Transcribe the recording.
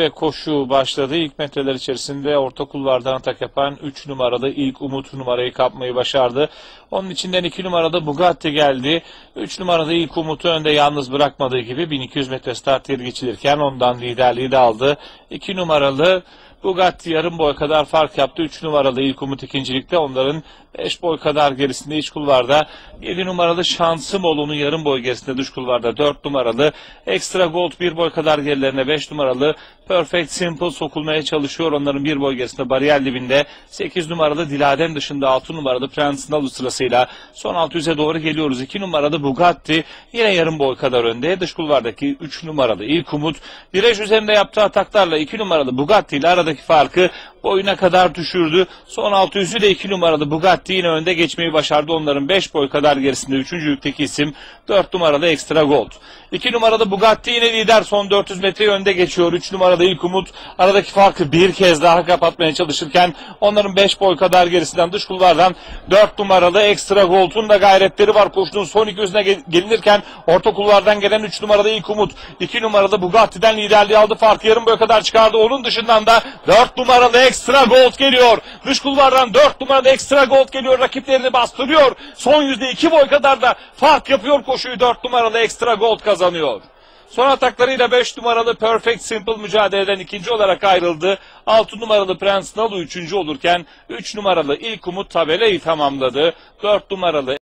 Ve koşu başladı. İlk metreler içerisinde orta kulvardan atak yapan 3 numaralı ilk Umut numarayı kapmayı başardı. Onun içinden 2 numaralı Bugatti geldi. 3 numaralı ilk Umut'u önde yalnız bırakmadığı gibi 1200 metre start yeri geçilirken ondan liderliği de aldı. 2 numaralı Bugatti yarım boy kadar fark yaptı. 3 numaralı ilk Umut ikincilikte, onların 5 boy kadar gerisinde iç kulvarda. 7 numaralı Şansım Olu'nun yarım boy gerisinde dış kulvarda. 4 numaralı Extra Gold 1 boy kadar gerilerine. 5 numaralı Perfect Simple sokulmaya çalışıyor. Onların 1 boy gerisinde bariyer dibinde. 8 numaralı Diladem dışında 6 numaralı Prince Nalu sırasıyla son 600'e doğru geliyoruz. 2 numaralı Bugatti yine yarım boy kadar önde. Dış kulvardaki 3 numaralı ilk Umut viraj üzerinde yaptığı ataklarla 2 numaralı Bugatti ile aradaki farkı boyuna kadar düşürdü. Son 600'ü de 2 numaralı Bugatti yine önde geçmeyi başardı. Onların 5 boy kadar gerisinde 3. yükteki isim 4 numaralı Extra Gold. 2 numaralı Bugatti yine lider, son 400 metreyi önde geçiyor. 3 numaralı ilk Umut aradaki farkı bir kez daha kapatmaya çalışırken onların 5 boy kadar gerisinden dış kulvardan 4 numaralı Extra Gold'un da gayretleri var. Koşunun son 200'üne gelinirken orta kulvardan gelen 3 numaralı ilk Umut 2 numaralı Bugatti'den liderliği aldı. Farkı yarım boy kadar çıkardı. Onun dışından da 4 numaralı Extra Gold geliyor. Dış kulvardan 4 numaralı Extra Gold geliyor. Rakiplerini bastırıyor. Son yüzde 2 boy kadar da fark yapıyor koşuyu. 4 numaralı Extra Gold kazanıyor. Son ataklarıyla 5 numaralı Perfect Simple mücadeleden ikinci olarak ayrıldı. 6 numaralı Prince Nalu üçüncü olurken 3 numaralı ilk Umut tabelayı tamamladı. 4 numaralı